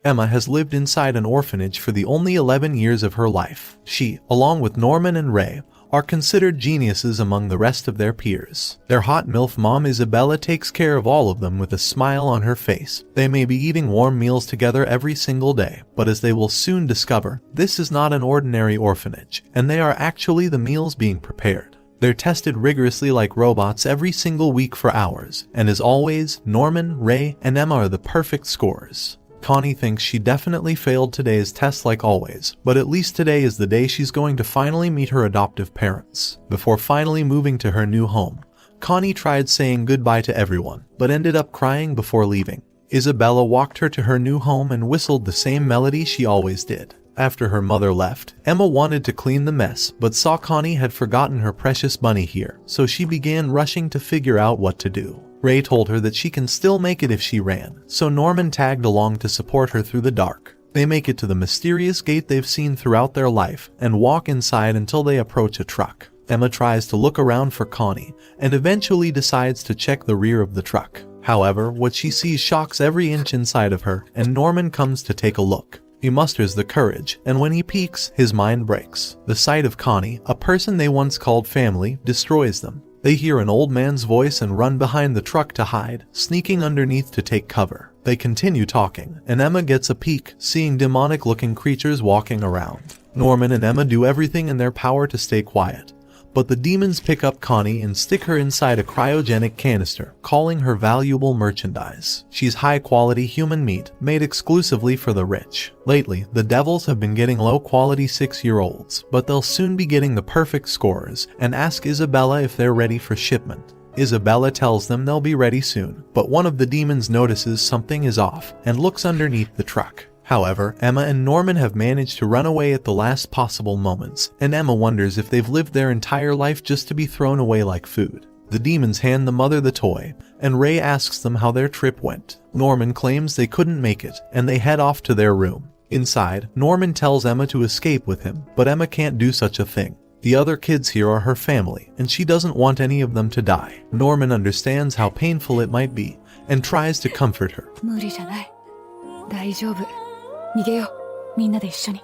Emma has lived inside an orphanage for the only 11 years of her life. She, along with Norman and Ray, are considered geniuses among the rest of their peers. Their hot MILF mom Isabella takes care of all of them with a smile on her face. They may be eating warm meals together every single day, but as they will soon discover, this is not an ordinary orphanage, and they are actually the meals being prepared. They're tested rigorously like robots every single week for hours, and as always, Norman, Ray, and Emma are the perfect scorers. Connie thinks she definitely failed today's test like always, but at least today is the day she's going to finally meet her adoptive parents. Before finally moving to her new home, Connie tried saying goodbye to everyone, but ended up crying before leaving. Isabella walked her to her new home and whistled the same melody she always did. After her mother left, Emma wanted to clean the mess, but saw Connie had forgotten her precious bunny here, so she began rushing to figure out what to do. Ray told her that she can still make it if she ran, so Norman tagged along to support her through the dark. They make it to the mysterious gate they've seen throughout their life and walk inside until they approach a truck. Emma tries to look around for Connie and eventually decides to check the rear of the truck. However, what she sees shocks every inch inside of her, and Norman comes to take a look. He musters the courage, and when he peeks, his mind breaks. The sight of Connie, a person they once called family, destroys them. They hear an old man's voice and run behind the truck to hide, sneaking underneath to take cover. They continue talking, and Emma gets a peek, seeing demonic-looking creatures walking around. Norman and Emma do everything in their power to stay quiet, but the demons pick up Connie and stick her inside a cryogenic canister, calling her valuable merchandise. She's high-quality human meat, made exclusively for the rich. Lately, the devils have been getting low-quality 6-year-olds, but they'll soon be getting the perfect scorers, and ask Isabella if they're ready for shipment. Isabella tells them they'll be ready soon, but one of the demons notices something is off, and looks underneath the truck. However, Emma and Norman have managed to run away at the last possible moments, and Emma wonders if they've lived their entire life just to be thrown away like food. The demons hand the mother the toy, and Ray asks them how their trip went. Norman claims they couldn't make it, and they head off to their room. Inside, Norman tells Emma to escape with him, but Emma can't do such a thing. The other kids here are her family, and she doesn't want any of them to die. Norman understands how painful it might be, and tries to comfort her. 無理じゃない。大丈夫。逃げよう。みんなで一緒に。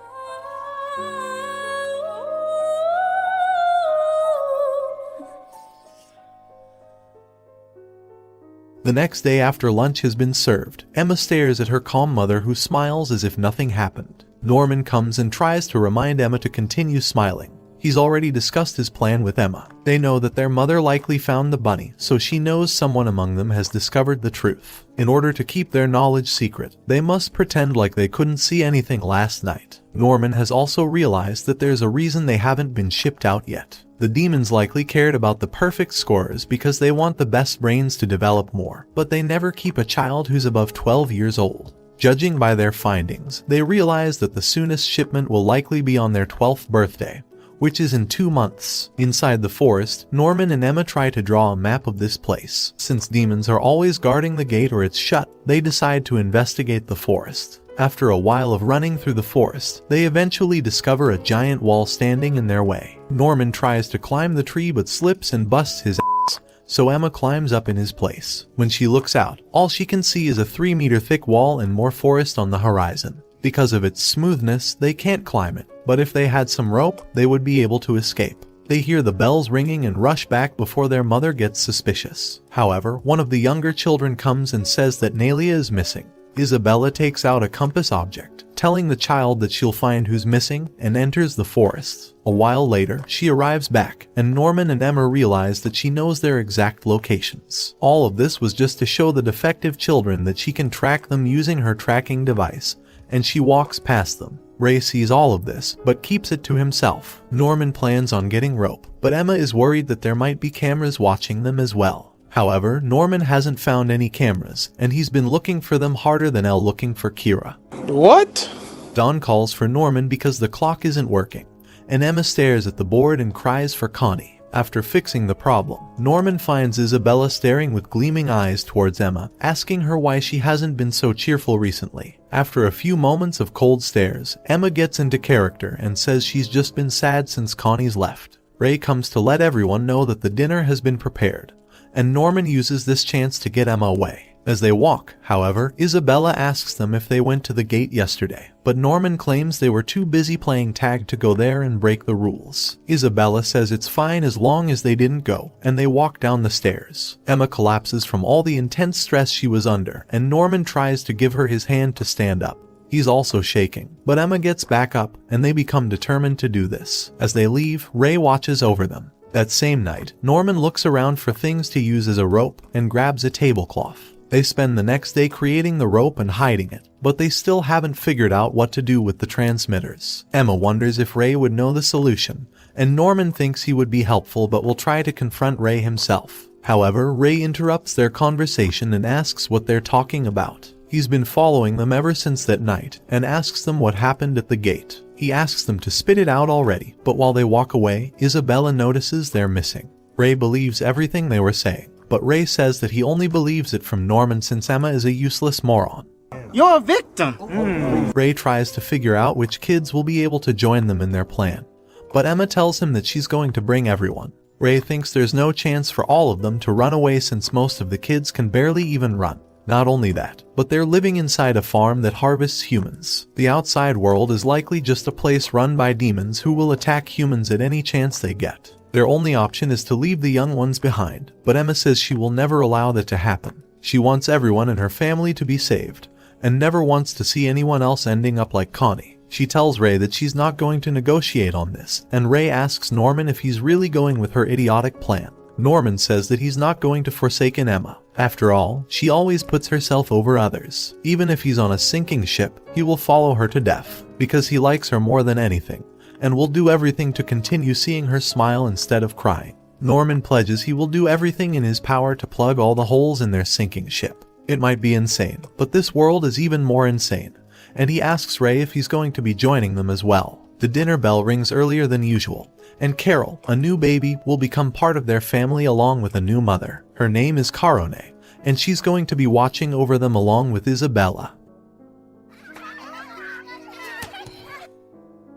The next day after lunch has been served, Emma stares at her calm mother who smiles as if nothing happened. Norman comes and tries to remind Emma to continue smiling. He's already discussed his plan with Emma. They know that their mother likely found the bunny, so she knows someone among them has discovered the truth. In order to keep their knowledge secret, they must pretend like they couldn't see anything last night. Norman has also realized that there's a reason they haven't been shipped out yet. The demons likely cared about the perfect scorers because they want the best brains to develop more, but they never keep a child who's above 12 years old. Judging by their findings, they realize that the soonest shipment will likely be on their 12th birthday, which is in 2 months. Inside the forest, Norman and Emma try to draw a map of this place. Since demons are always guarding the gate or it's shut, they decide to investigate the forest. After a while of running through the forest, they eventually discover a giant wall standing in their way. Norman tries to climb the tree but slips and busts his ass, so Emma climbs up in his place. When she looks out, all she can see is a 3-meter thick wall and more forest on the horizon. Because of its smoothness, they can't climb it, but if they had some rope, they would be able to escape. They hear the bells ringing and rush back before their mother gets suspicious. However, one of the younger children comes and says that Nalia is missing. Isabella takes out a compass object, telling the child that she'll find who's missing, and enters the forest. A while later, she arrives back, and Norman and Emma realize that she knows their exact locations. All of this was just to show the defective children that she can track them using her tracking device, and she walks past them. Ray sees all of this, but keeps it to himself. Norman plans on getting rope, but Emma is worried that there might be cameras watching them as well. However, Norman hasn't found any cameras, and he's been looking for them harder than Elle looking for Kira. What? Dawn calls for Norman because the clock isn't working, and Emma stares at the board and cries for Connie. After fixing the problem, Norman finds Isabella staring with gleaming eyes towards Emma, asking her why she hasn't been so cheerful recently. After a few moments of cold stares, Emma gets into character and says she's just been sad since Connie's left. Ray comes to let everyone know that the dinner has been prepared, and Norman uses this chance to get Emma away. As they walk, however, Isabella asks them if they went to the gate yesterday, but Norman claims they were too busy playing tag to go there and break the rules. Isabella says it's fine as long as they didn't go, and they walk down the stairs. Emma collapses from all the intense stress she was under, and Norman tries to give her his hand to stand up. He's also shaking, but Emma gets back up, and they become determined to do this. As they leave, Ray watches over them. That same night, Norman looks around for things to use as a rope and grabs a tablecloth. They spend the next day creating the rope and hiding it, but they still haven't figured out what to do with the transmitters. Emma wonders if Ray would know the solution, and Norman thinks he would be helpful but will try to confront Ray himself. However, Ray interrupts their conversation and asks what they're talking about. He's been following them ever since that night and asks them what happened at the gate. He asks them to spit it out already, but while they walk away, Isabella notices they're missing. Ray believes everything they were saying, but Ray says that he only believes it from Norman since Emma is a useless moron. You're a victim! Ray tries to figure out which kids will be able to join them in their plan, but Emma tells him that she's going to bring everyone. Ray thinks there's no chance for all of them to run away since most of the kids can barely even run. Not only that, but they're living inside a farm that harvests humans. The outside world is likely just a place run by demons who will attack humans at any chance they get. Their only option is to leave the young ones behind, but Emma says she will never allow that to happen. She wants everyone in her family to be saved, and never wants to see anyone else ending up like Connie. She tells Ray that she's not going to negotiate on this, and Ray asks Norman if he's really going with her idiotic plan. Norman says that he's not going to forsake Emma. After all, she always puts herself over others. Even if he's on a sinking ship, he will follow her to death, because he likes her more than anything, and will do everything to continue seeing her smile instead of crying. Norman pledges he will do everything in his power to plug all the holes in their sinking ship. It might be insane, but this world is even more insane, and he asks Ray if he's going to be joining them as well. The dinner bell rings earlier than usual, and Carol, a new baby, will become part of their family along with a new mother. Her name is Carone, and she's going to be watching over them along with Isabella.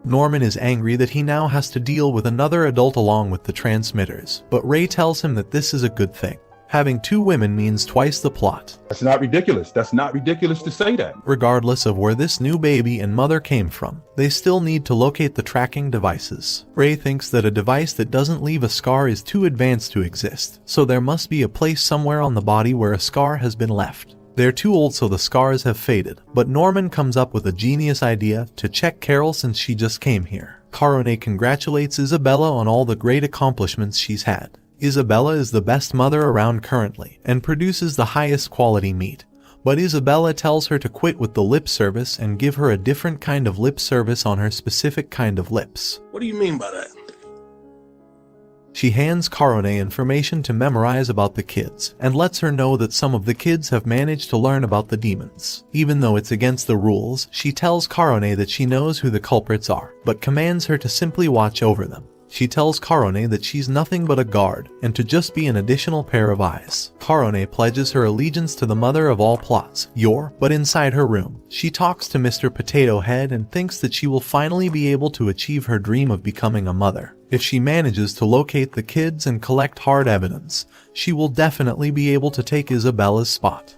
Norman is angry that he now has to deal with another adult along with the transmitters, but Ray tells him that this is a good thing. Having two women means twice the plot. That's not ridiculous. That's not ridiculous to say that. Regardless of where this new baby and mother came from, they still need to locate the tracking devices. Ray thinks that a device that doesn't leave a scar is too advanced to exist, so there must be a place somewhere on the body where a scar has been left. They're too old so the scars have faded, but Norman comes up with a genius idea to check Carol since she just came here. Carone congratulates Isabella on all the great accomplishments she's had. Isabella is the best mother around currently and produces the highest quality meat, but Isabella tells her to quit with the lip service and give her a different kind of lip service on her specific kind of lips. What do you mean by that? She hands Carone information to memorize about the kids and lets her know that some of the kids have managed to learn about the demons. Even though it's against the rules, she tells Carone that she knows who the culprits are, but commands her to simply watch over them. She tells Carone that she's nothing but a guard and to just be an additional pair of eyes. Carone pledges her allegiance to the mother of all plots, Yor, but inside her room, she talks to Mr. Potato Head and thinks that she will finally be able to achieve her dream of becoming a mother. If she manages to locate the kids and collect hard evidence, she will definitely be able to take Isabella's spot.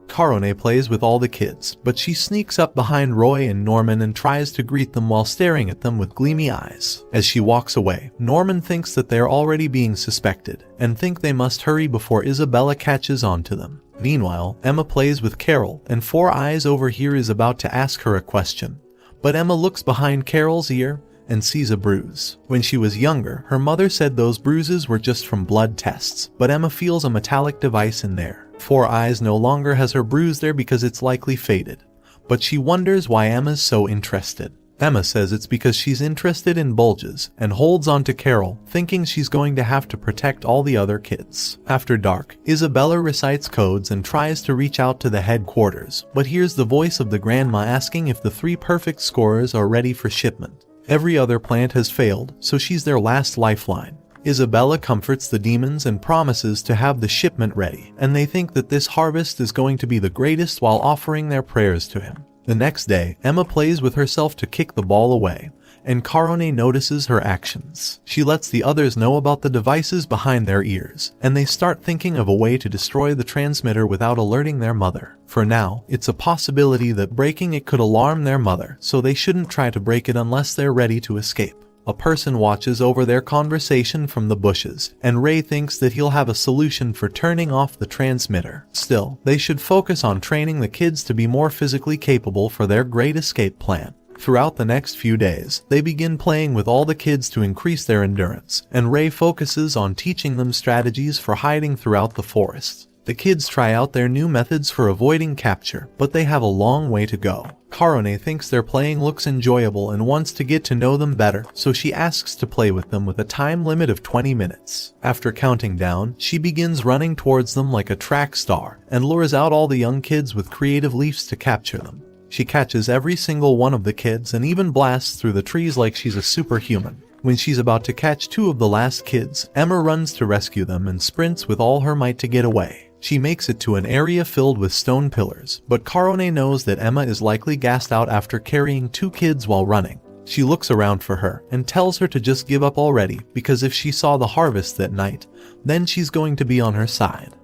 Carone plays with all the kids, but she sneaks up behind Roy and Norman and tries to greet them while staring at them with gleamy eyes. As she walks away, Norman thinks that they're already being suspected, and think they must hurry before Isabella catches on to them. Meanwhile, Emma plays with Carol, and Four Eyes over here is about to ask her a question. But Emma looks behind Carol's ear and sees a bruise. When she was younger, her mother said those bruises were just from blood tests, but Emma feels a metallic device in there. Four Eyes no longer has her bruise there because it's likely faded, but she wonders why Emma's so interested. Emma says it's because she's interested in bulges and holds on to Carol, thinking she's going to have to protect all the other kids. After dark, Isabella recites codes and tries to reach out to the headquarters, but hears the voice of the grandma asking if the 3 perfect scorers are ready for shipment. Every other plant has failed, so she's their last lifeline. Isabella comforts the demons and promises to have the shipment ready, and they think that this harvest is going to be the greatest while offering their prayers to him. The next day, Emma plays with herself to kick the ball away, and Karone notices her actions. She lets the others know about the devices behind their ears, and they start thinking of a way to destroy the transmitter without alerting their mother. For now, it's a possibility that breaking it could alarm their mother, so they shouldn't try to break it unless they're ready to escape. A person watches over their conversation from the bushes, and Ray thinks that he'll have a solution for turning off the transmitter. Still, they should focus on training the kids to be more physically capable for their great escape plan. Throughout the next few days, they begin playing with all the kids to increase their endurance, and Ray focuses on teaching them strategies for hiding throughout the forest. The kids try out their new methods for avoiding capture, but they have a long way to go. Karone thinks their playing looks enjoyable and wants to get to know them better, so she asks to play with them with a time limit of 20 minutes. After counting down, she begins running towards them like a track star and lures out all the young kids with creative leaps to capture them. She catches every single one of the kids and even blasts through the trees like she's a superhuman. When she's about to catch 2 of the last kids, Emma runs to rescue them and sprints with all her might to get away. She makes it to an area filled with stone pillars, but Karone knows that Emma is likely gassed out after carrying 2 kids while running. She looks around for her and tells her to just give up already, because if she saw the harvest that night, then she's going to be on her side.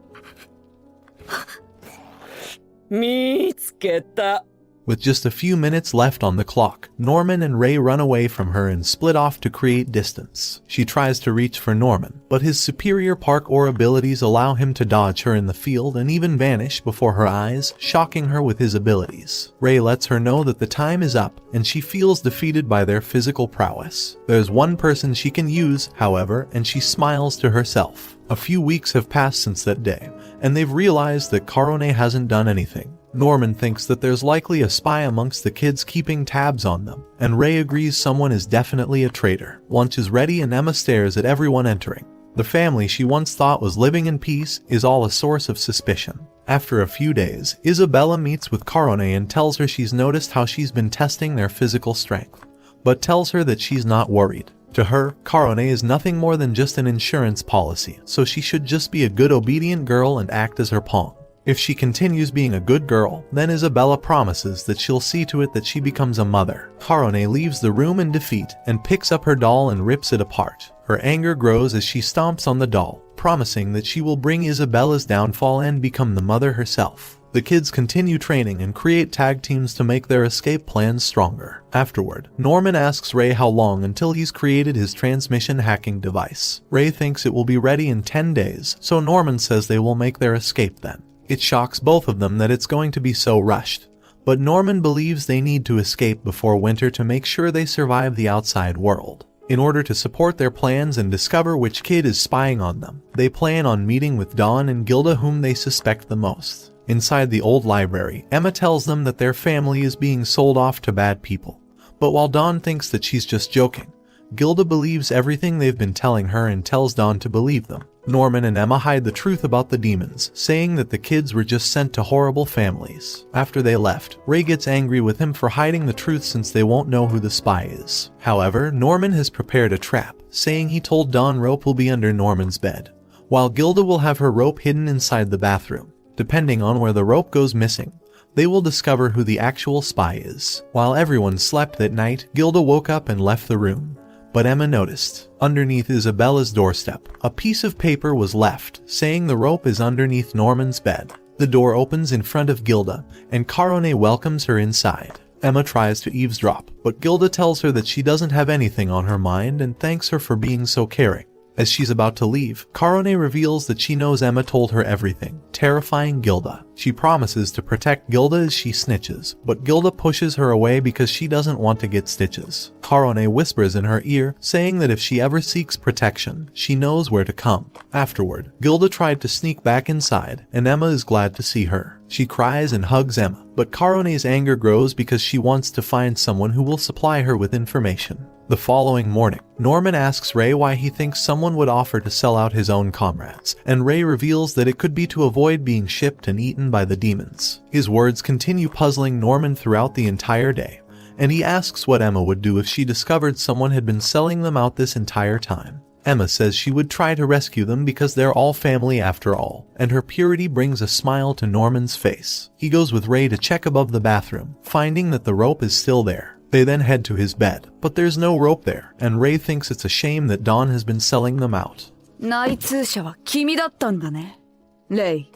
見つけた。 With just a few minutes left on the clock, Norman and Ray run away from her and split off to create distance. She tries to reach for Norman, but his superior parkour abilities allow him to dodge her in the field and even vanish before her eyes, shocking her with his abilities. Ray lets her know that the time is up, and she feels defeated by their physical prowess. There's one person she can use, however, and she smiles to herself. A few weeks have passed since that day, and they've realized that Karone hasn't done anything. Norman thinks that there's likely a spy amongst the kids keeping tabs on them, and Ray agrees someone is definitely a traitor. Lunch is ready and Emma stares at everyone entering. The family she once thought was living in peace is all a source of suspicion. After a few days, Isabella meets with Karone and tells her she's noticed how she's been testing their physical strength, but tells her that she's not worried. To her, Karone is nothing more than just an insurance policy, so she should just be a good obedient girl and act as her pawn. If she continues being a good girl, then Isabella promises that she'll see to it that she becomes a mother. Karone leaves the room in defeat and picks up her doll and rips it apart. Her anger grows as she stomps on the doll, promising that she will bring Isabella's downfall and become the mother herself. The kids continue training and create tag teams to make their escape plans stronger. Afterward, Norman asks Ray how long until he's created his transmission hacking device. Ray thinks it will be ready in 10 days, so Norman says they will make their escape then. It shocks both of them that it's going to be so rushed, but Norman believes they need to escape before winter to make sure they survive the outside world. In order to support their plans and discover which kid is spying on them, they plan on meeting with Dawn and Gilda, whom they suspect the most. Inside the old library, Emma tells them that their family is being sold off to bad people, but while Dawn thinks that she's just joking, Gilda believes everything they've been telling her and tells Dawn to believe them. Norman and Emma hide the truth about the demons, saying that the kids were just sent to horrible families. After they left, Ray gets angry with him for hiding the truth since they won't know who the spy is. However, Norman has prepared a trap, saying he told Dawn rope will be under Norman's bed, while Gilda will have her rope hidden inside the bathroom. Depending on where the rope goes missing, they will discover who the actual spy is. While everyone slept that night, Gilda woke up and left the room. But Emma noticed, underneath Isabella's doorstep, a piece of paper was left, saying the rope is underneath Norman's bed. The door opens in front of Gilda, and Karone welcomes her inside. Emma tries to eavesdrop, but Gilda tells her that she doesn't have anything on her mind and thanks her for being so caring. As she's about to leave, Karone reveals that she knows Emma told her everything, terrifying Gilda. She promises to protect Gilda as she snitches, but Gilda pushes her away because she doesn't want to get stitches. Karone whispers in her ear, saying that if she ever seeks protection, she knows where to come. Afterward, Gilda tried to sneak back inside, and Emma is glad to see her. She cries and hugs Emma, but Karone's anger grows because she wants to find someone who will supply her with information. The following morning, Norman asks Ray why he thinks someone would offer to sell out his own comrades, and Ray reveals that it could be to avoid being shipped and eaten by the demons. His words continue puzzling Norman throughout the entire day, and he asks what Emma would do if she discovered someone had been selling them out this entire time. Emma says she would try to rescue them because they're all family after all, and her purity brings a smile to Norman's face. He goes with Ray to check above the bathroom, finding that the rope is still there. They then head to his bed, but there's no rope there, and Ray thinks it's a shame that Dawn has been selling them out. 内通者は君だったんだね、レイ。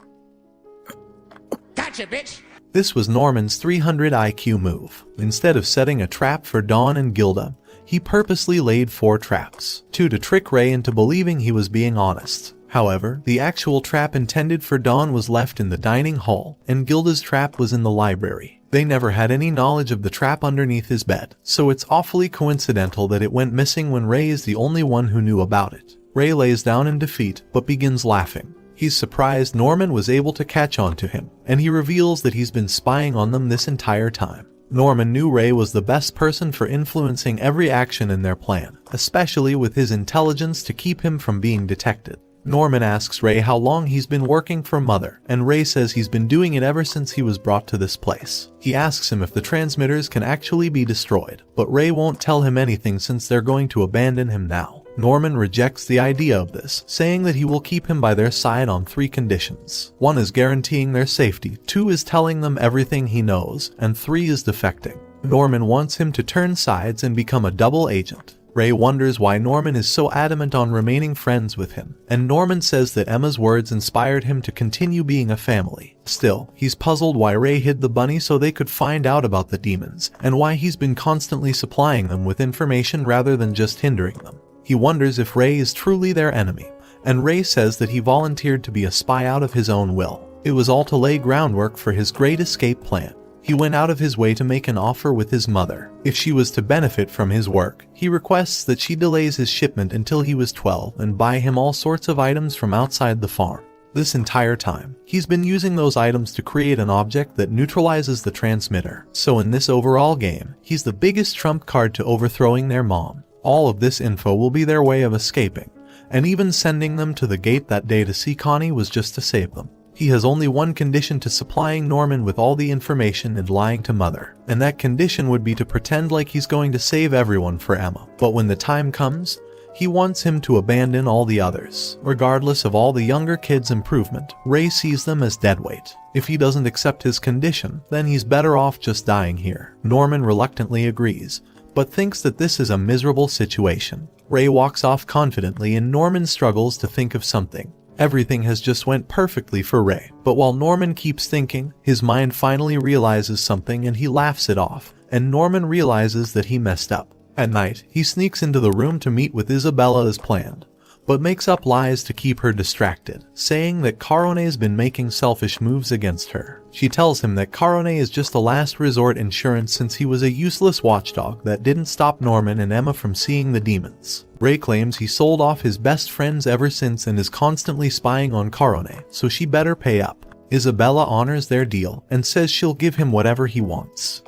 This was Norman's 300 IQ move. Instead of setting a trap for Dawn and Gilda, he purposely laid 4 traps, 2 to trick Ray into believing he was being honest. However, the actual trap intended for Dawn was left in the dining hall, and Gilda's trap was in the library. They never had any knowledge of the trap underneath his bed, so it's awfully coincidental that it went missing when Ray is the only one who knew about it. Ray lays down in defeat, but begins laughing. He's surprised Norman was able to catch on to him, and he reveals that he's been spying on them this entire time. Norman knew Ray was the best person for influencing every action in their plan, especially with his intelligence to keep him from being detected. Norman asks Ray how long he's been working for Mother, and Ray says he's been doing it ever since he was brought to this place. He asks him if the transmitters can actually be destroyed, but Ray won't tell him anything since they're going to abandon him now. Norman rejects the idea of this, saying that he will keep him by their side on 3 conditions. 1 is guaranteeing their safety, 2 is telling them everything he knows, and 3 is defecting. Norman wants him to turn sides and become a double agent. Ray wonders why Norman is so adamant on remaining friends with him, and Norman says that Emma's words inspired him to continue being a family. Still, he's puzzled why Ray hid the bunny so they could find out about the demons, and why he's been constantly supplying them with information rather than just hindering them. He wonders if Ray is truly their enemy, and Ray says that he volunteered to be a spy out of his own will. It was all to lay groundwork for his great escape plan. He went out of his way to make an offer with his mother. If she was to benefit from his work, he requests that she delays his shipment until he was 12 and buy him all sorts of items from outside the farm. This entire time, he's been using those items to create an object that neutralizes the transmitter. So in this overall game, he's the biggest trump card to overthrowing their mom. All of this info will be their way of escaping, and even sending them to the gate that day to see Connie was just to save them. He has only one condition to supplying Norman with all the information and lying to Mother, and that condition would be to pretend like he's going to save everyone for Emma. But when the time comes, he wants him to abandon all the others. Regardless of all the younger kids' improvement, Ray sees them as deadweight. If he doesn't accept his condition, then he's better off just dying here. Norman reluctantly agrees, but thinks that this is a miserable situation. Ray walks off confidently and Norman struggles to think of something. Everything has just went perfectly for Ray, but while Norman keeps thinking, his mind finally realizes something and he laughs it off, and Norman realizes that he messed up. At night, he sneaks into the room to meet with Isabella as planned, but makes up lies to keep her distracted, saying that Carone's been making selfish moves against her. She tells him that Carone is just a last resort insurance since he was a useless watchdog that didn't stop Norman and Emma from seeing the demons. Ray claims he sold off his best friends ever since and is constantly spying on Carone, so she better pay up. Isabella honors their deal and says she'll give him whatever he wants.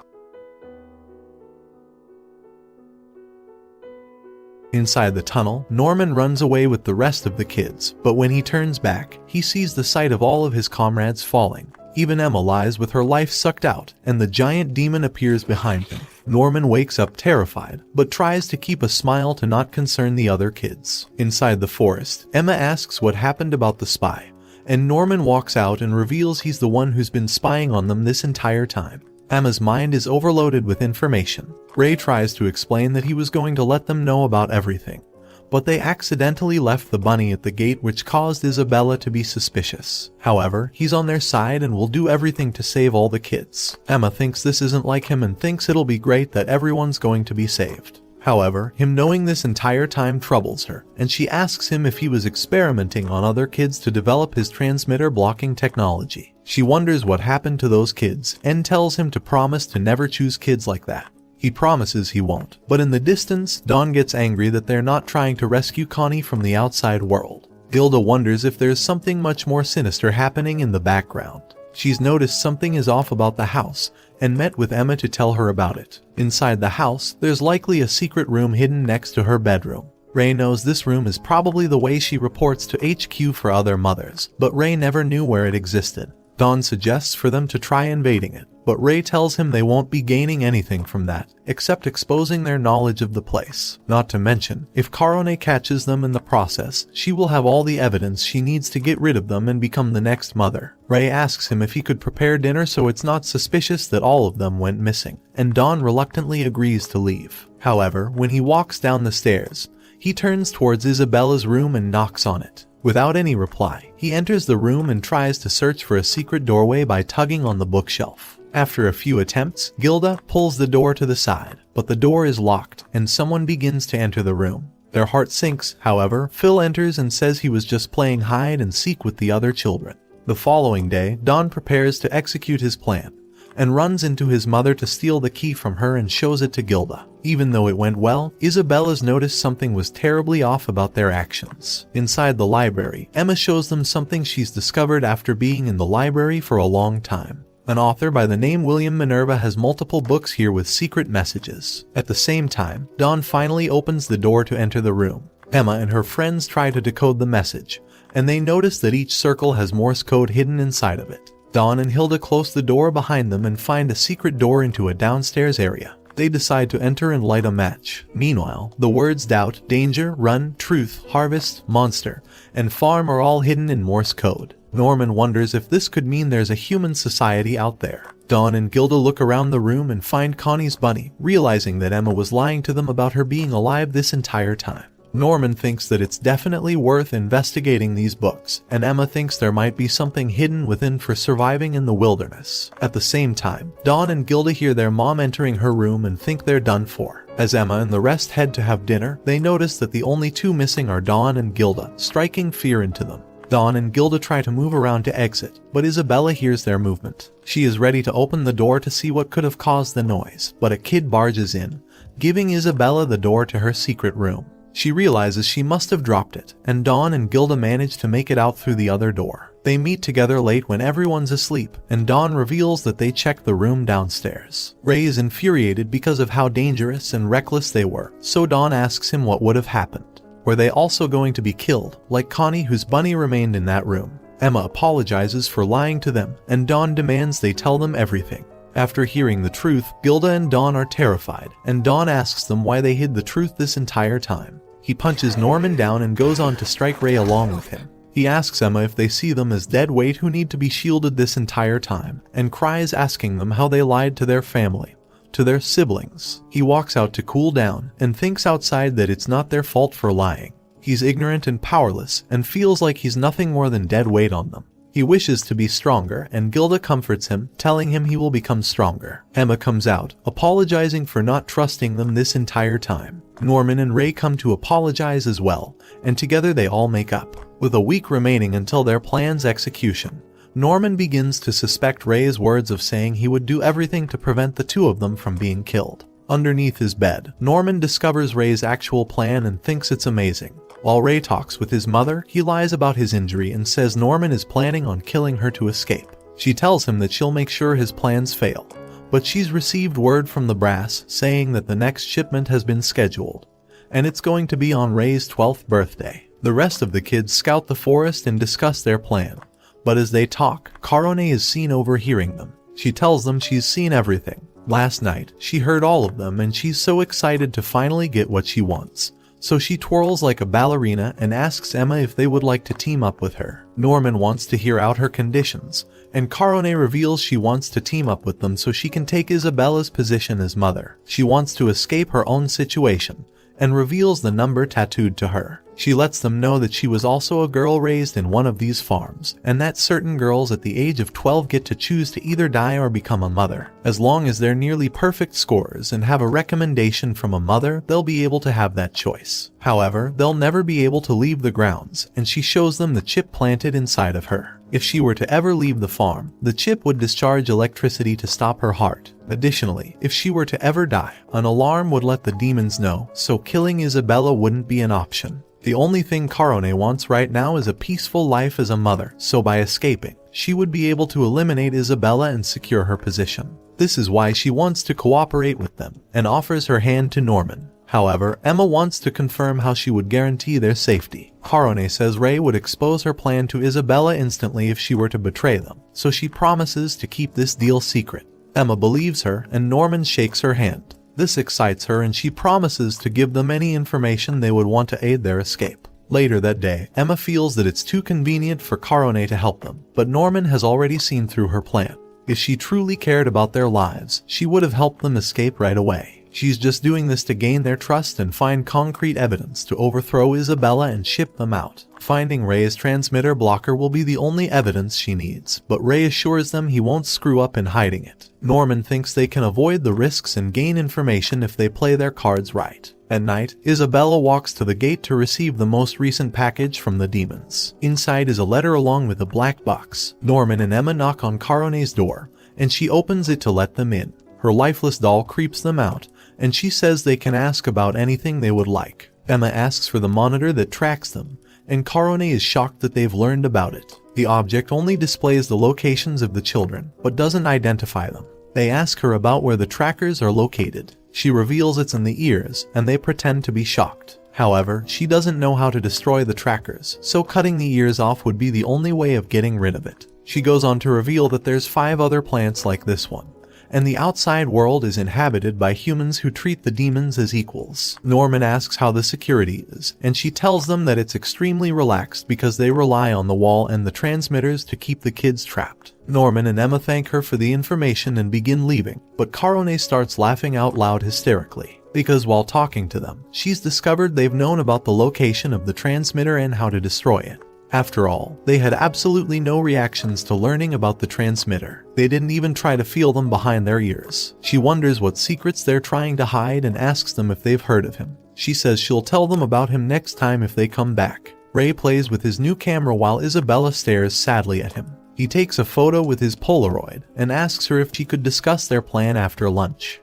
Inside the tunnel, Norman runs away with the rest of the kids, but when he turns back, he sees the sight of all of his comrades falling. Even Emma lies with her life sucked out, and the giant demon appears behind him. Norman wakes up terrified, but tries to keep a smile to not concern the other kids. Inside the forest, Emma asks what happened about the spy, and Norman walks out and reveals he's the one who's been spying on them this entire time. Emma's mind is overloaded with information. Ray tries to explain that he was going to let them know about everything, but they accidentally left the bunny at the gate, which caused Isabella to be suspicious. However, he's on their side and will do everything to save all the kids. Emma thinks this isn't like him and thinks it'll be great that everyone's going to be saved. However, him knowing this entire time troubles her, and she asks him if he was experimenting on other kids to develop his transmitter blocking technology. She wonders what happened to those kids and tells him to promise to never choose kids like that. He promises he won't, but in the distance, Dawn gets angry that they're not trying to rescue Connie from the outside world. Gilda wonders if there's something much more sinister happening in the background. She's noticed something is off about the house and met with Emma to tell her about it. Inside the house, there's likely a secret room hidden next to her bedroom. Ray knows this room is probably the way she reports to HQ for other mothers, but Ray never knew where it existed. Don suggests for them to try invading it, but Ray tells him they won't be gaining anything from that, except exposing their knowledge of the place. Not to mention, if Karone catches them in the process, she will have all the evidence she needs to get rid of them and become the next mother. Ray asks him if he could prepare dinner so it's not suspicious that all of them went missing, and Don reluctantly agrees to leave. However, when he walks down the stairs, he turns towards Isabella's room and knocks on it. Without any reply, he enters the room and tries to search for a secret doorway by tugging on the bookshelf. After a few attempts, Gilda pulls the door to the side, but the door is locked and someone begins to enter the room. Their heart sinks, however. Phil enters and says he was just playing hide and seek with the other children. The following day, Don prepares to execute his plan and runs into his mother to steal the key from her and shows it to Gilda. Even though it went well, Isabella's noticed something was terribly off about their actions. Inside the library, Emma shows them something she's discovered after being in the library for a long time. An author by the name William Minerva has multiple books here with secret messages. At the same time, Don finally opens the door to enter the room. Emma and her friends try to decode the message, and they notice that each circle has Morse code hidden inside of it. Don and Hilda close the door behind them and find a secret door into a downstairs area. They decide to enter and light a match. Meanwhile, the words doubt, danger, run, truth, harvest, monster, and farm are all hidden in Morse code. Norman wonders if this could mean there's a human society out there. Don and Gilda look around the room and find Connie's bunny, realizing that Emma was lying to them about her being alive this entire time. Norman thinks that it's definitely worth investigating these books, and Emma thinks there might be something hidden within for surviving in the wilderness. At the same time, Don and Gilda hear their mom entering her room and think they're done for. As Emma and the rest head to have dinner, they notice that the only two missing are Don and Gilda, striking fear into them. Don and Gilda try to move around to exit, but Isabella hears their movement. She is ready to open the door to see what could have caused the noise, but a kid barges in, giving Isabella the door to her secret room. She realizes she must have dropped it, and Don and Gilda manage to make it out through the other door. They meet together late when everyone's asleep, and Don reveals that they checked the room downstairs. Ray is infuriated because of how dangerous and reckless they were, so Don asks him what would have happened. Were they also going to be killed, like Connie, whose bunny remained in that room? Emma apologizes for lying to them, and Don demands they tell them everything. After hearing the truth, Gilda and Don are terrified, and Don asks them why they hid the truth this entire time. He punches Norman down and goes on to strike Ray along with him. He asks Emma if they see them as dead weight who need to be shielded this entire time, and cries asking them how they lied to their family, to their siblings. He walks out to cool down, and thinks outside that it's not their fault for lying. He's ignorant and powerless, and feels like he's nothing more than dead weight on them. He wishes to be stronger, and Gilda comforts him, telling him he will become stronger. Emma comes out, apologizing for not trusting them this entire time. Norman and Ray come to apologize as well, and together they all make up. With a week remaining until their plan's execution, Norman begins to suspect Ray's words of saying he would do everything to prevent the two of them from being killed. Underneath his bed, Norman discovers Ray's actual plan and thinks it's amazing. While Ray talks with his mother, he lies about his injury and says Norman is planning on killing her to escape. She tells him that she'll make sure his plans fail, but she's received word from the brass saying that the next shipment has been scheduled, and it's going to be on Ray's 12th birthday. The rest of the kids scout the forest and discuss their plan, but as they talk, Karone is seen overhearing them. She tells them she's seen everything. Last night, she heard all of them and she's so excited to finally get what she wants. So she twirls like a ballerina and asks Emma if they would like to team up with her. Norman wants to hear out her conditions, and Karone reveals she wants to team up with them so she can take Isabella's position as mother. She wants to escape her own situation, and reveals the number tattooed to her. She lets them know that she was also a girl raised in one of these farms, and that certain girls at the age of 12 get to choose to either die or become a mother. As long as they're nearly perfect scores and have a recommendation from a mother, they'll be able to have that choice. However, they'll never be able to leave the grounds, and she shows them the chip planted inside of her. If she were to ever leave the farm, the chip would discharge electricity to stop her heart. Additionally, if she were to ever die, an alarm would let the demons know, so killing Isabella wouldn't be an option. The only thing Karone wants right now is a peaceful life as a mother, so by escaping, she would be able to eliminate Isabella and secure her position. This is why she wants to cooperate with them, and offers her hand to Norman. However, Emma wants to confirm how she would guarantee their safety. Karone says Ray would expose her plan to Isabella instantly if she were to betray them, so she promises to keep this deal secret. Emma believes her, and Norman shakes her hand. This excites her, and she promises to give them any information they would want to aid their escape. Later that day, Emma feels that it's too convenient for Karone to help them, but Norman has already seen through her plan. If she truly cared about their lives, she would have helped them escape right away. She's just doing this to gain their trust and find concrete evidence to overthrow Isabella and ship them out. Finding Ray's transmitter blocker will be the only evidence she needs, but Ray assures them he won't screw up in hiding it. Norman thinks they can avoid the risks and gain information if they play their cards right. At night, Isabella walks to the gate to receive the most recent package from the demons. Inside is a letter along with a black box. Norman and Emma knock on Karone's door, and she opens it to let them in. Her lifeless doll creeps them out, and she says they can ask about anything they would like. Emma asks for the monitor that tracks them, and Karone is shocked that they've learned about it. The object only displays the locations of the children, but doesn't identify them. They ask her about where the trackers are located. She reveals it's in the ears, and they pretend to be shocked. However, she doesn't know how to destroy the trackers, so cutting the ears off would be the only way of getting rid of it. She goes on to reveal that there's 5 other plants like this one, and the outside world is inhabited by humans who treat the demons as equals. Norman asks how the security is, and she tells them that it's extremely relaxed because they rely on the wall and the transmitters to keep the kids trapped. Norman and Emma thank her for the information and begin leaving, but Karone starts laughing out loud hysterically, because while talking to them, she's discovered they've known about the location of the transmitter and how to destroy it. After all, they had absolutely no reactions to learning about the transmitter. They didn't even try to feel them behind their ears. She wonders what secrets they're trying to hide and asks them if they've heard of him. She says she'll tell them about him next time if they come back. Ray plays with his new camera while Isabella stares sadly at him. He takes a photo with his Polaroid and asks her if she could discuss their plan after lunch.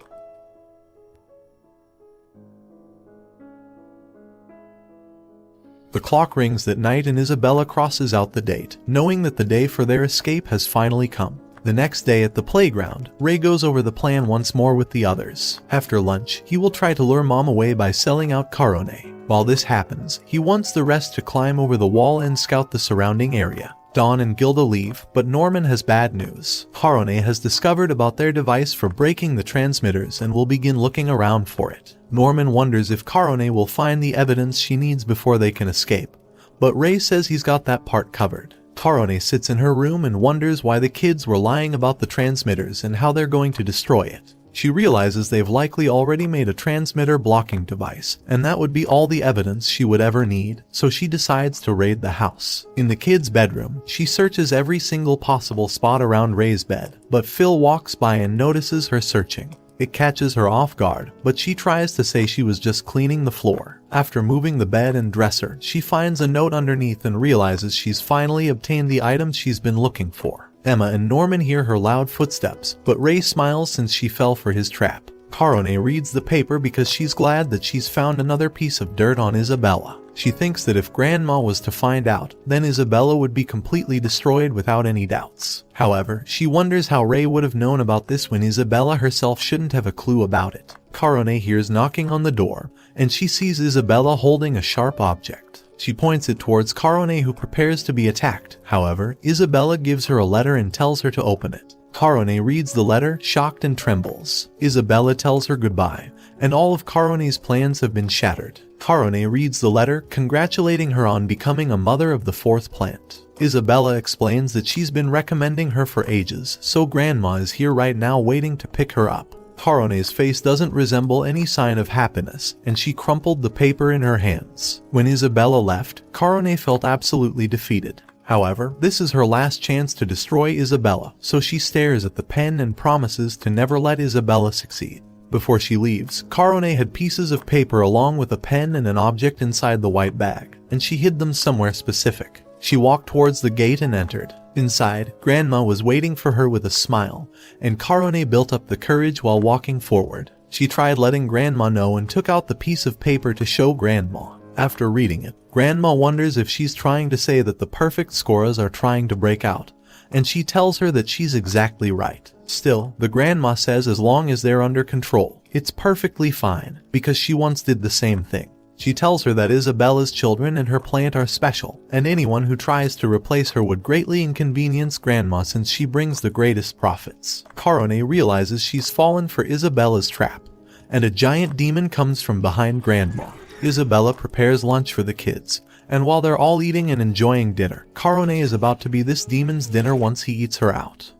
The clock rings that night and Isabella crosses out the date, knowing that the day for their escape has finally come. The next day at the playground, Ray goes over the plan once more with the others. After lunch, he will try to lure Mom away by selling out Karone. While this happens, he wants the rest to climb over the wall and scout the surrounding area. Dawn and Gilda leave, but Norman has bad news. Karone has discovered about their device for breaking the transmitters and will begin looking around for it. Norman wonders if Karone will find the evidence she needs before they can escape, but Ray says he's got that part covered. Karone sits in her room and wonders why the kids were lying about the transmitters and how they're going to destroy it. She realizes they've likely already made a transmitter blocking device, and that would be all the evidence she would ever need, so she decides to raid the house. In the kids' bedroom, she searches every single possible spot around Ray's bed, but Phil walks by and notices her searching. It catches her off guard, but she tries to say she was just cleaning the floor. After moving the bed and dresser, she finds a note underneath and realizes she's finally obtained the items she's been looking for. Emma and Norman hear her loud footsteps, but Ray smiles since she fell for his trap. Karone reads the paper because she's glad that she's found another piece of dirt on Isabella. She thinks that if Grandma was to find out, then Isabella would be completely destroyed without any doubts. However, she wonders how Ray would have known about this when Isabella herself shouldn't have a clue about it. Karone hears knocking on the door, and she sees Isabella holding a sharp object. She points it towards Karone, who prepares to be attacked. However, Isabella gives her a letter and tells her to open it. Karone reads the letter, shocked and trembles. Isabella tells her goodbye, and all of Karone's plans have been shattered. Karone reads the letter, congratulating her on becoming a mother of the 4th plant. Isabella explains that she's been recommending her for ages, so Grandma is here right now waiting to pick her up. Karone's face doesn't resemble any sign of happiness, and she crumpled the paper in her hands. When Isabella left, Karone felt absolutely defeated. However, this is her last chance to destroy Isabella, so she stares at the pen and promises to never let Isabella succeed. Before she leaves, Karone had pieces of paper along with a pen and an object inside the white bag, and she hid them somewhere specific. She walked towards the gate and entered. Inside, Grandma was waiting for her with a smile, and Karone built up the courage while walking forward. She tried letting Grandma know and took out the piece of paper to show Grandma. After reading it, Grandma wonders if she's trying to say that the perfect scores are trying to break out, and she tells her that she's exactly right. Still, the Grandma says as long as they're under control, It's perfectly fine, because she once did the same thing. She tells her that Isabella's children and her plant are special, and anyone who tries to replace her would greatly inconvenience Grandma since she brings the greatest profits. Carone realizes she's fallen for Isabella's trap, and a giant demon comes from behind Grandma. Isabella prepares lunch for the kids, and while they're all eating and enjoying dinner, Carone is about to be this demon's dinner once he eats her out.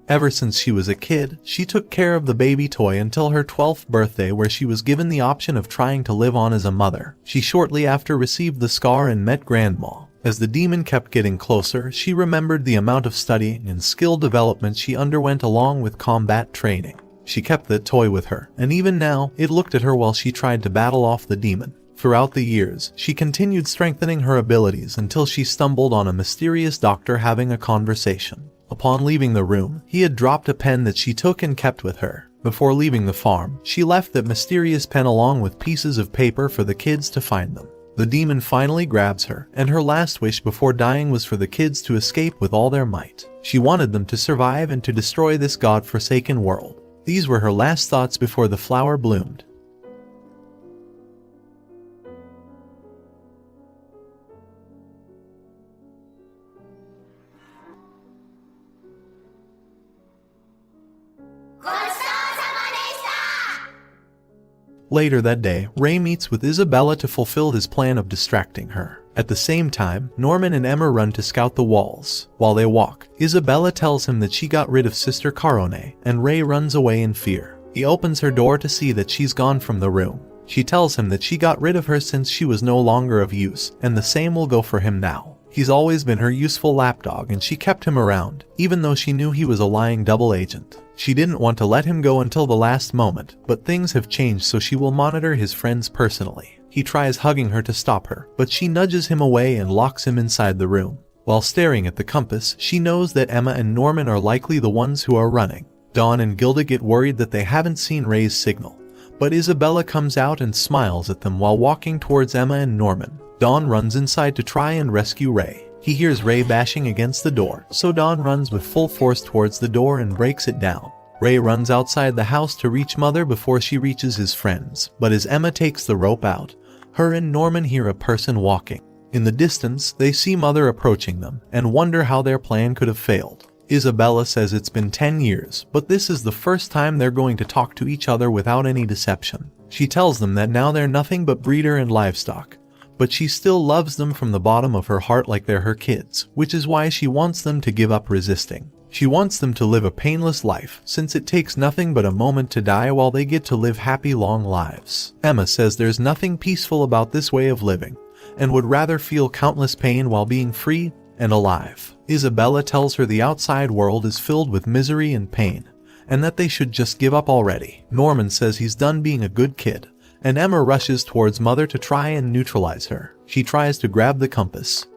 Ever since she was a kid, she took care of the baby toy until her 12th birthday, where she was given the option of trying to live on as a mother. She shortly after received the scar and met Grandma. As the demon kept getting closer, she remembered the amount of studying and skill development she underwent along with combat training. She kept the toy with her, and even now, it looked at her while she tried to battle off the demon. Throughout the years, she continued strengthening her abilities until she stumbled on a mysterious doctor having a conversation. Upon leaving the room, he had dropped a pen that she took and kept with her. Before leaving the farm, she left that mysterious pen along with pieces of paper for the kids to find them. The demon finally grabs her, and her last wish before dying was for the kids to escape with all their might. She wanted them to survive and to destroy this god-forsaken world. These were her last thoughts before the flower bloomed. Later that day, Ray meets with Isabella to fulfill his plan of distracting her. At the same time, Norman and Emma run to scout the walls. While they walk, Isabella tells him that she got rid of Sister Carone, and Ray runs away in fear. He opens her door to see that she's gone from the room. She tells him that she got rid of her since she was no longer of use, and the same will go for him now. He's always been her useful lapdog, and she kept him around, even though she knew he was a lying double agent. She didn't want to let him go until the last moment, but things have changed, so she will monitor his friends personally. He tries hugging her to stop her, but she nudges him away and locks him inside the room. While staring at the compass, she knows that Emma and Norman are likely the ones who are running. Dawn and Gilda get worried that they haven't seen Ray's signal, but Isabella comes out and smiles at them while walking towards Emma and Norman. Dawn runs inside to try and rescue Ray. He hears Ray bashing against the door, so Dawn runs with full force towards the door and breaks it down. Ray runs outside the house to reach Mother before she reaches his friends, but as Emma takes the rope out, her and Norman hear a person walking. In the distance, they see Mother approaching them and wonder how their plan could have failed. Isabella says it's been 10 years, but this is the first time they're going to talk to each other without any deception. She tells them that now they're nothing but breeder and livestock, but she still loves them from the bottom of her heart like they're her kids, which is why she wants them to give up resisting. She wants them to live a painless life, since it takes nothing but a moment to die while they get to live happy long lives. Emma says there's nothing peaceful about this way of living, and would rather feel countless pain while being free and alive. Isabella tells her the outside world is filled with misery and pain, and that they should just give up already. Norman says he's done being a good kid, and Emma rushes towards Mother to try and neutralize her. She tries to grab the compass.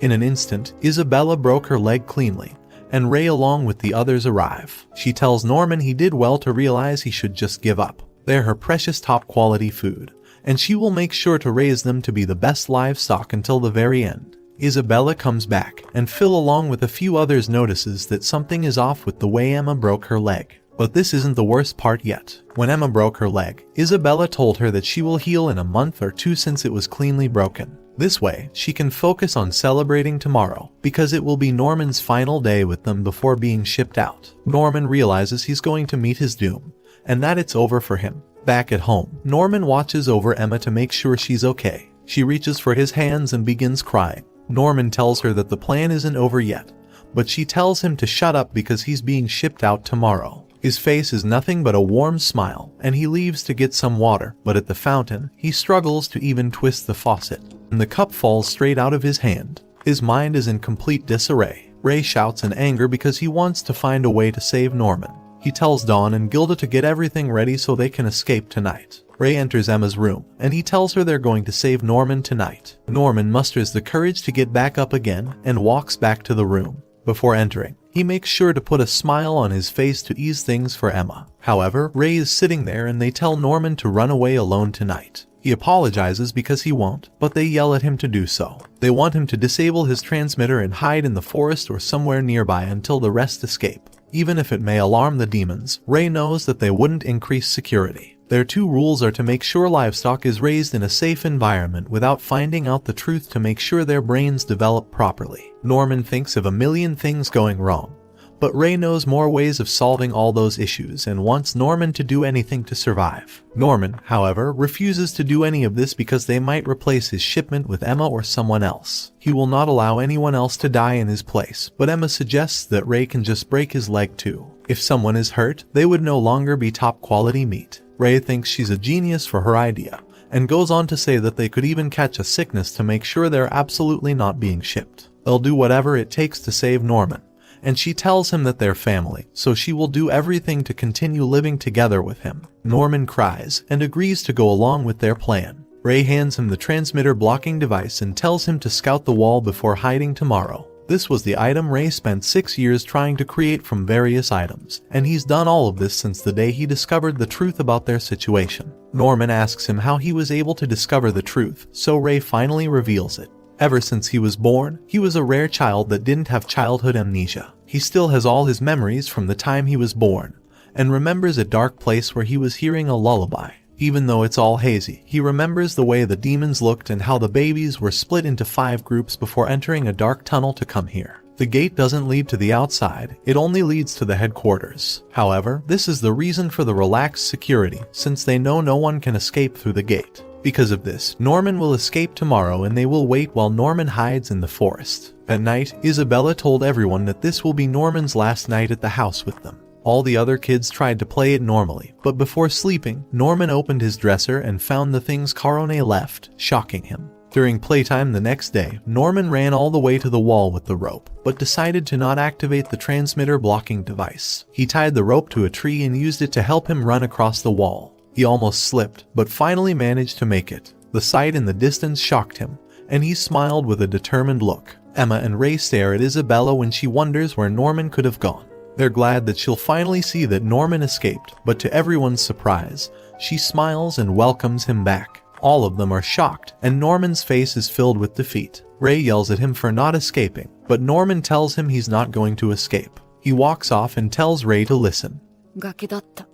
In an instant, Isabella broke her leg cleanly, and Ray along with the others arrive. She tells Norman he did well to realize he should just give up. They're her precious top-quality food, and she will make sure to raise them to be the best livestock until the very end. Isabella comes back, and Phil along with a few others notices that something is off with the way Emma broke her leg. But this isn't the worst part yet. When Emma broke her leg, Isabella told her that she will heal in a month or two since it was cleanly broken. This way, she can focus on celebrating tomorrow, because it will be Norman's final day with them before being shipped out. Norman realizes he's going to meet his doom, and that it's over for him. Back at home, Norman watches over Emma to make sure she's okay. She reaches for his hands and begins crying. Norman tells her that the plan isn't over yet, but she tells him to shut up because he's being shipped out tomorrow. His face is nothing but a warm smile, and he leaves to get some water, but at the fountain, he struggles to even twist the faucet, and the cup falls straight out of his hand. His mind is in complete disarray. Ray shouts in anger because he wants to find a way to save Norman. He tells Dawn and Gilda to get everything ready so they can escape tonight. Ray enters Emma's room, and he tells her they're going to save Norman tonight. Norman musters the courage to get back up again and walks back to the room. Before entering, he makes sure to put a smile on his face to ease things for Emma. However, Ray is sitting there and they tell Norman to run away alone tonight. He apologizes because he won't, but they yell at him to do so. They want him to disable his transmitter and hide in the forest or somewhere nearby until the rest escape. Even if it may alarm the demons, Ray knows that they wouldn't increase security. Their two rules are to make sure livestock is raised in a safe environment without finding out the truth, to make sure their brains develop properly. Norman thinks of a million things going wrong, but Ray knows more ways of solving all those issues and wants Norman to do anything to survive. Norman, however, refuses to do any of this because they might replace his shipment with Emma or someone else. He will not allow anyone else to die in his place, but Emma suggests that Ray can just break his leg too. If someone is hurt, they would no longer be top quality meat. Ray thinks she's a genius for her idea, and goes on to say that they could even catch a sickness to make sure they're absolutely not being shipped. They'll do whatever it takes to save Norman, and she tells him that they're family, so she will do everything to continue living together with him. Norman cries and agrees to go along with their plan. Ray hands him the transmitter blocking device and tells him to scout the wall before hiding tomorrow. This was the item Ray spent 6 years trying to create from various items, and he's done all of this since the day he discovered the truth about their situation. Norman asks him how he was able to discover the truth, so Ray finally reveals it. Ever since he was born, he was a rare child that didn't have childhood amnesia. He still has all his memories from the time he was born, and remembers a dark place where he was hearing a lullaby. Even though it's all hazy, he remembers the way the demons looked and how the babies were split into 5 groups before entering a dark tunnel to come here. The gate doesn't lead to the outside, it only leads to the headquarters. However, this is the reason for the relaxed security, since they know no one can escape through the gate. Because of this, Norman will escape tomorrow and they will wait while Norman hides in the forest. At night, Isabella told everyone that this will be Norman's last night at the house with them. All the other kids tried to play it normally, but before sleeping, Norman opened his dresser and found the things Carone left, shocking him. During playtime the next day, Norman ran all the way to the wall with the rope, but decided to not activate the transmitter blocking device. He tied the rope to a tree and used it to help him run across the wall. He almost slipped, but finally managed to make it. The sight in the distance shocked him, and he smiled with a determined look. Emma and Ray stare at Isabella when she wonders where Norman could have gone. They're glad that she'll finally see that Norman escaped, but to everyone's surprise, she smiles and welcomes him back. All of them are shocked, and Norman's face is filled with defeat. Ray yells at him for not escaping, but Norman tells him he's not going to escape. He walks off and tells Ray to listen. 崖だった。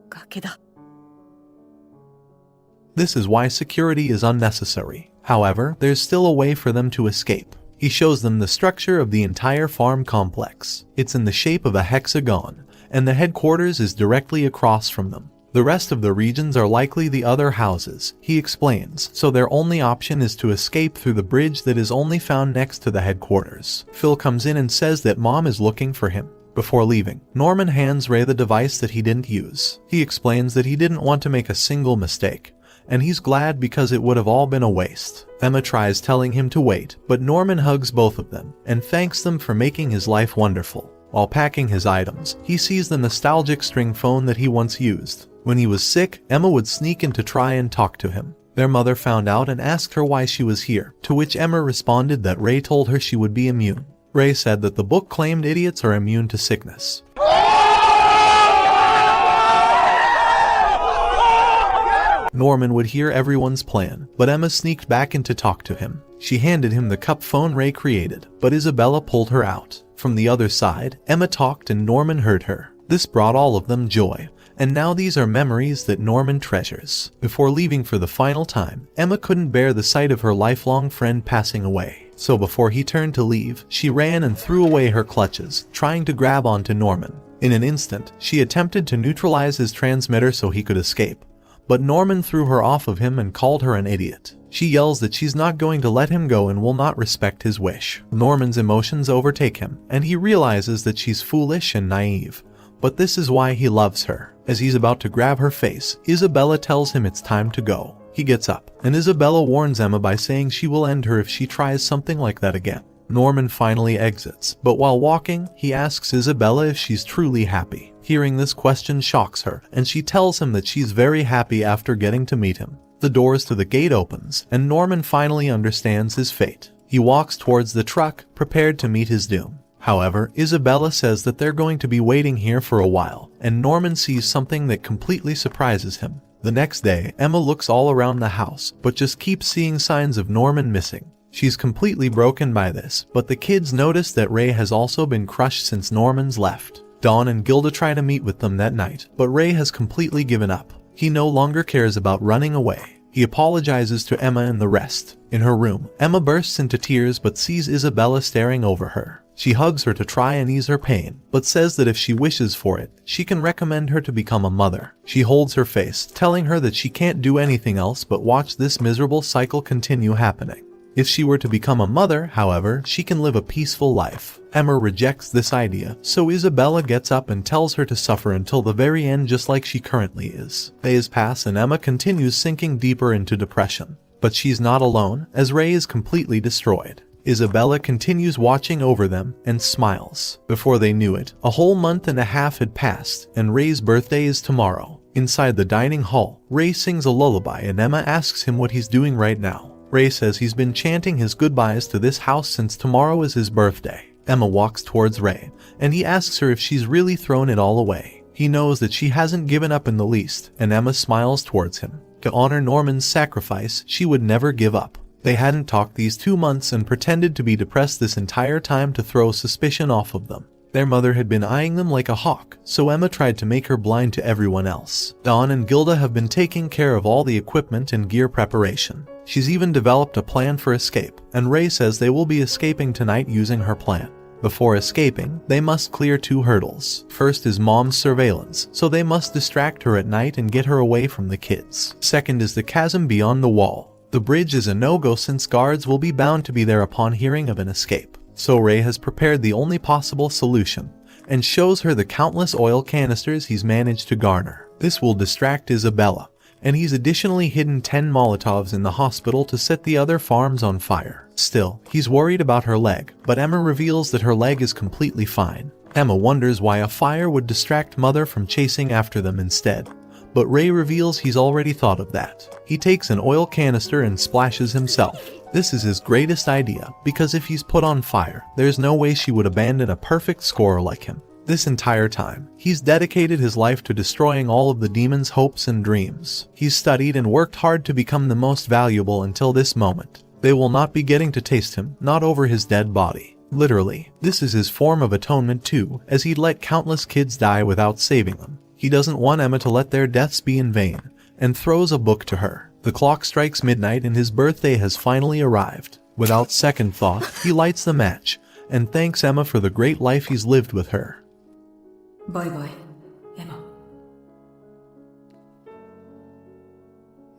崖だ。 This is why security is unnecessary. However, there's still a way for them to escape. He shows them the structure of the entire farm complex. It's in the shape of a hexagon, and the headquarters is directly across from them. The rest of the regions are likely the other houses, he explains, so their only option is to escape through the bridge that is only found next to the headquarters. Phil comes in and says that Mom is looking for him. Before leaving, Norman hands Ray the device that he didn't use. He explains that he didn't want to make a single mistake, and he's glad because it would have all been a waste. Emma tries telling him to wait, but Norman hugs both of them and thanks them for making his life wonderful. While packing his items, he sees the nostalgic string phone that he once used. When he was sick, Emma would sneak in to try and talk to him. Their mother found out and asked her why she was here, to which Emma responded that Ray told her she would be immune. Ray said that the book claimed idiots are immune to sickness. Norman would hear everyone's plan, but Emma sneaked back in to talk to him. She handed him the cup phone Ray created, but Isabella pulled her out. From the other side, Emma talked and Norman heard her. This brought all of them joy, and now these are memories that Norman treasures. Before leaving for the final time, Emma couldn't bear the sight of her lifelong friend passing away. So before he turned to leave, she ran and threw away her clutches, trying to grab onto Norman. In an instant, she attempted to neutralize his transmitter so he could escape, but Norman threw her off of him and called her an idiot. She yells that she's not going to let him go and will not respect his wish. Norman's emotions overtake him, and he realizes that she's foolish and naive. But this is why he loves her. As he's about to grab her face, Isabella tells him it's time to go. He gets up, and Isabella warns Emma by saying she will end her if she tries something like that again. Norman finally exits, but while walking, he asks Isabella if she's truly happy. Hearing this question shocks her, and she tells him that she's very happy after getting to meet him. The doors to the gate opens, and Norman finally understands his fate. He walks towards the truck, prepared to meet his doom. However, Isabella says that they're going to be waiting here for a while, and Norman sees something that completely surprises him. The next day, Emma looks all around the house, but just keeps seeing signs of Norman missing. She's completely broken by this, but the kids notice that Ray has also been crushed since Norman's left. Dawn and Gilda try to meet with them that night, but Ray has completely given up. He no longer cares about running away. He apologizes to Emma and the rest. In her room, Emma bursts into tears but sees Isabella staring over her. She hugs her to try and ease her pain, but says that if she wishes for it, she can recommend her to become a mother. She holds her face, telling her that she can't do anything else but watch this miserable cycle continue happening. If she were to become a mother, however, she can live a peaceful life. Emma rejects this idea, so Isabella gets up and tells her to suffer until the very end just like she currently is. Days pass and Emma continues sinking deeper into depression. But she's not alone, as Ray is completely destroyed. Isabella continues watching over them and smiles. Before they knew it, a whole month and a half had passed, and Ray's birthday is tomorrow. Inside the dining hall, Ray sings a lullaby and Emma asks him what he's doing right now. Ray says he's been chanting his goodbyes to this house since tomorrow is his birthday. Emma walks towards Ray, and he asks her if she's really thrown it all away. He knows that she hasn't given up in the least, and Emma smiles towards him. To honor Norman's sacrifice, she would never give up. They hadn't talked these 2 months and pretended to be depressed this entire time to throw suspicion off of them. Their mother had been eyeing them like a hawk, so Emma tried to make her blind to everyone else. Dawn and Gilda have been taking care of all the equipment and gear preparation. She's even developed a plan for escape, and Ray says they will be escaping tonight using her plan. Before escaping, they must clear 2 hurdles. First is Mom's surveillance, so they must distract her at night and get her away from the kids. Second is the chasm beyond the wall. The bridge is a no-go since guards will be bound to be there upon hearing of an escape. So Ray has prepared the only possible solution, and shows her the countless oil canisters he's managed to garner. This will distract Isabella, and he's additionally hidden 10 Molotovs in the hospital to set the other farms on fire. Still, he's worried about her leg, but Emma reveals that her leg is completely fine. Emma wonders why a fire would distract Mother from chasing after them instead, but Ray reveals he's already thought of that. He takes an oil canister and splashes himself. This is his greatest idea, because if he's put on fire, there's no way she would abandon a perfect scorer like him. This entire time, he's dedicated his life to destroying all of the demon's hopes and dreams. He's studied and worked hard to become the most valuable until this moment. They will not be getting to taste him, not over his dead body. Literally, this is his form of atonement too, as he'd let countless kids die without saving them. He doesn't want Emma to let their deaths be in vain, and throws a book to her. The clock strikes midnight and his birthday has finally arrived. Without second thought, he lights the match, and thanks Emma for the great life he's lived with her. Bye bye, Emma.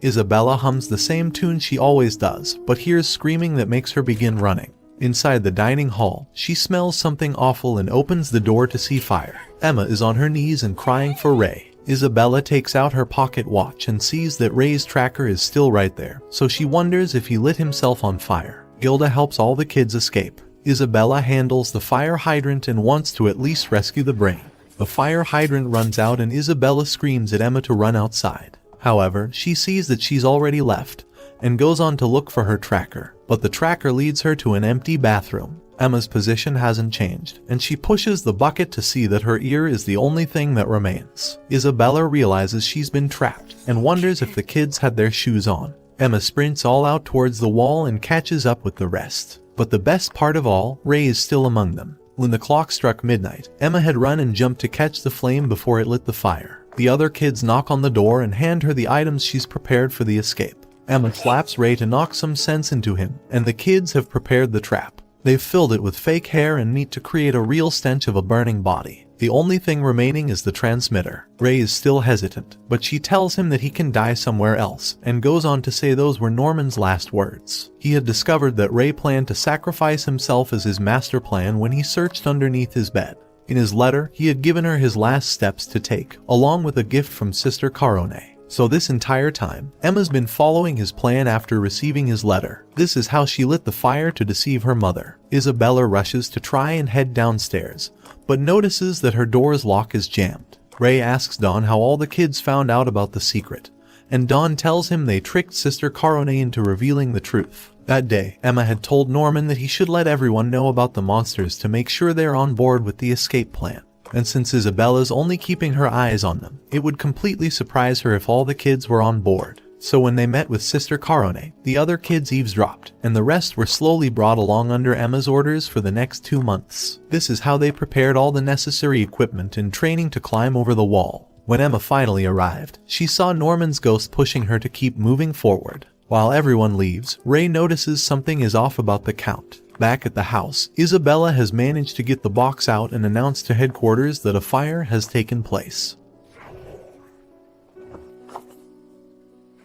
Isabella hums the same tune she always does, but hears screaming that makes her begin running. Inside the dining hall, she smells something awful and opens the door to see fire. Emma is on her knees and crying for Ray. Isabella takes out her pocket watch and sees that Ray's tracker is still right there, so she wonders if he lit himself on fire. Gilda helps all the kids escape. Isabella handles the fire hydrant and wants to at least rescue the brain. The fire hydrant runs out and Isabella screams at Emma to run outside. However, she sees that she's already left, and goes on to look for her tracker, but the tracker leads her to an empty bathroom. Emma's position hasn't changed, and she pushes the bucket to see that her ear is the only thing that remains. Isabella realizes she's been trapped, and wonders if the kids had their shoes on. Emma sprints all out towards the wall and catches up with the rest. But the best part of all, Ray is still among them. When the clock struck midnight, Emma had run and jumped to catch the flame before it lit the fire. The other kids knock on the door and hand her the items she's prepared for the escape. Emma slaps Ray to knock some sense into him, and the kids have prepared the trap. They've filled it with fake hair and meat to create a real stench of a burning body. The only thing remaining is the transmitter. Ray is still hesitant, but she tells him that he can die somewhere else, and goes on to say those were Norman's last words. He had discovered that Ray planned to sacrifice himself as his master plan when he searched underneath his bed. In his letter, he had given her his last steps to take, along with a gift from Sister Carone. So this entire time, Emma's been following his plan after receiving his letter. This is how she lit the fire to deceive her mother. Isabella rushes to try and head downstairs, but notices that her door's lock is jammed. Ray asks Dawn how all the kids found out about the secret, and Dawn tells him they tricked Sister Carone into revealing the truth. That day, Emma had told Norman that he should let everyone know about the monsters to make sure they're on board with the escape plan. And since Isabella's only keeping her eyes on them, it would completely surprise her if all the kids were on board. So when they met with Sister Karone, the other kids eavesdropped, and the rest were slowly brought along under Emma's orders for the next 2 months. This is how they prepared all the necessary equipment and training to climb over the wall. When Emma finally arrived, she saw Norman's ghost pushing her to keep moving forward. While everyone leaves, Ray notices something is off about the count. Back at the house, Isabella has managed to get the box out and announce to headquarters that a fire has taken place.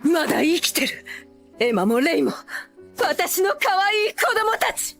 まだ生きてる。エマもレイも、私の可愛い子供たち。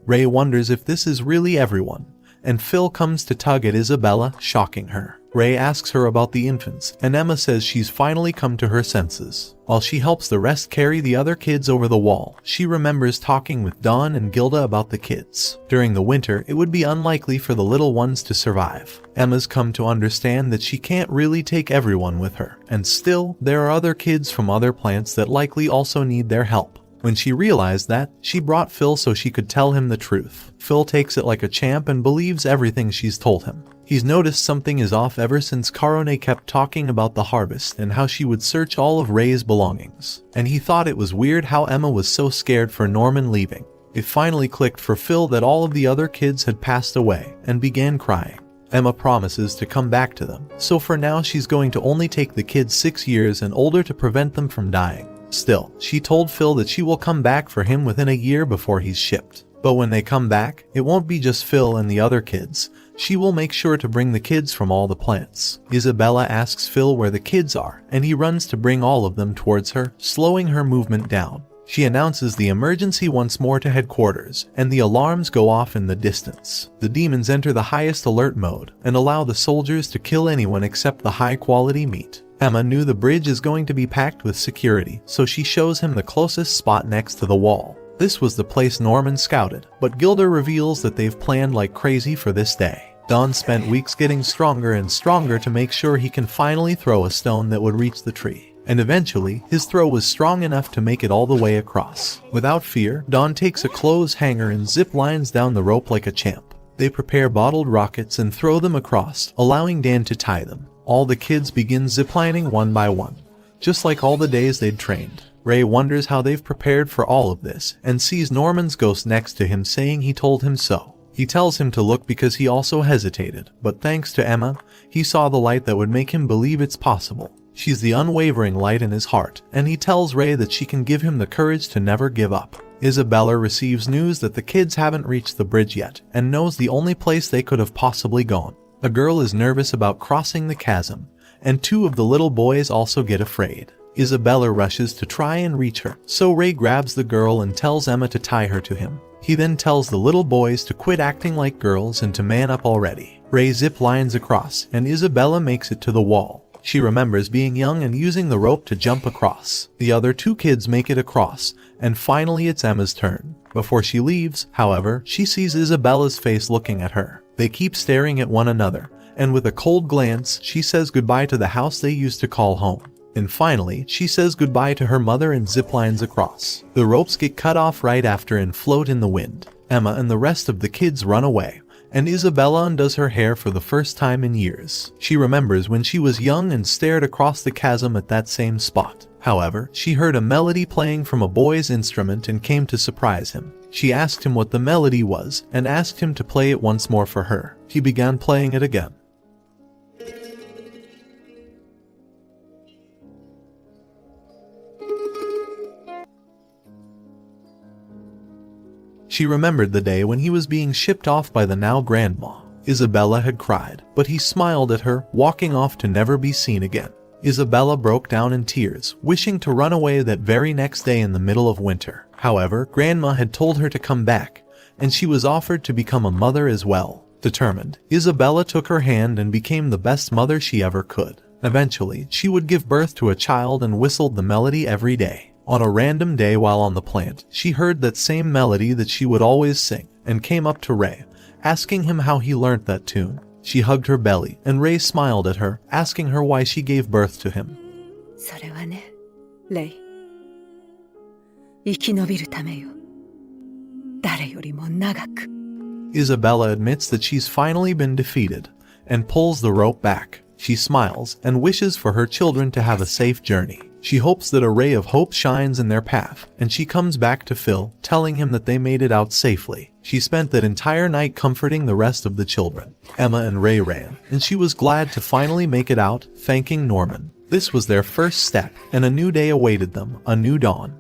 Ray wonders if this is really everyone, and Phil comes to tug at Isabella, shocking her. Ray asks her about the infants, and Emma says she's finally come to her senses. While she helps the rest carry the other kids over the wall, she remembers talking with Dawn and Gilda about the kids. During the winter, it would be unlikely for the little ones to survive. Emma's come to understand that she can't really take everyone with her, and still, there are other kids from other plants that likely also need their help. When she realized that, she brought Phil so she could tell him the truth. Phil takes it like a champ and believes everything she's told him. He's noticed something is off ever since Karone kept talking about the harvest and how she would search all of Ray's belongings. And he thought it was weird how Emma was so scared for Norman leaving. It finally clicked for Phil that all of the other kids had passed away and began crying. Emma promises to come back to them, so for now she's going to only take the kids 6 years and older to prevent them from dying. Still, she told Phil that she will come back for him within a year before he's shipped. But when they come back, it won't be just Phil and the other kids. She will make sure to bring the kids from all the plants. Isabella asks Phil where the kids are, and he runs to bring all of them towards her, slowing her movement down. She announces the emergency once more to headquarters, and the alarms go off in the distance. The demons enter the highest alert mode, and allow the soldiers to kill anyone except the high-quality meat. Emma knew the bridge is going to be packed with security, so she shows him the closest spot next to the wall. This was the place Norman scouted, but Gilda reveals that they've planned like crazy for this day. Don spent weeks getting stronger and stronger to make sure he can finally throw a stone that would reach the tree. And eventually, his throw was strong enough to make it all the way across. Without fear, Don takes a clothes hanger and zip lines down the rope like a champ. They prepare bottled rockets and throw them across, allowing Dan to tie them. All the kids begin ziplining one by one, just like all the days they'd trained. Ray wonders how they've prepared for all of this, and sees Norman's ghost next to him saying he told him so. He tells him to look because he also hesitated, but thanks to Emma, he saw the light that would make him believe it's possible. She's the unwavering light in his heart, and he tells Ray that she can give him the courage to never give up. Isabella receives news that the kids haven't reached the bridge yet, and knows the only place they could have possibly gone. A girl is nervous about crossing the chasm, and 2 of the little boys also get afraid. Isabella rushes to try and reach her, so Ray grabs the girl and tells Emma to tie her to him. He then tells the little boys to quit acting like girls and to man up already. Ray zip lines across, and Isabella makes it to the wall. She remembers being young and using the rope to jump across. The other 2 kids make it across, and finally it's Emma's turn. Before she leaves, however, she sees Isabella's face looking at her. They keep staring at one another, and with a cold glance, she says goodbye to the house they used to call home. And finally, she says goodbye to her mother and ziplines across. The ropes get cut off right after and float in the wind. Emma and the rest of the kids run away, and Isabella undoes her hair for the first time in years. She remembers when she was young and stared across the chasm at that same spot. However, she heard a melody playing from a boy's instrument and came to surprise him. She asked him what the melody was and asked him to play it once more for her. He began playing it again. She remembered the day when he was being shipped off by the now grandma. Isabella had cried, but he smiled at her, walking off to never be seen again. Isabella broke down in tears, wishing to run away that very next day in the middle of winter. However, Grandma had told her to come back, and she was offered to become a mother as well. Determined, Isabella took her hand and became the best mother she ever could. Eventually, she would give birth to a child and whistled the melody every day. On a random day while on the plant, she heard that same melody that she would always sing, and came up to Ray, asking him how he learnt that tune. She hugged her belly, and Ray smiled at her, asking her why she gave birth to him. それはね、レイ。生き延びるためよ。誰よりも長く。Isabella admits that she's finally been defeated, and pulls the rope back. She smiles and wishes for her children to have a safe journey. She hopes that a ray of hope shines in their path, and she comes back to Phil, telling him that they made it out safely. She spent that entire night comforting the rest of the children. Emma and Ray ran, and she was glad to finally make it out, thanking Norman. This was their first step, and a new day awaited them, a new dawn.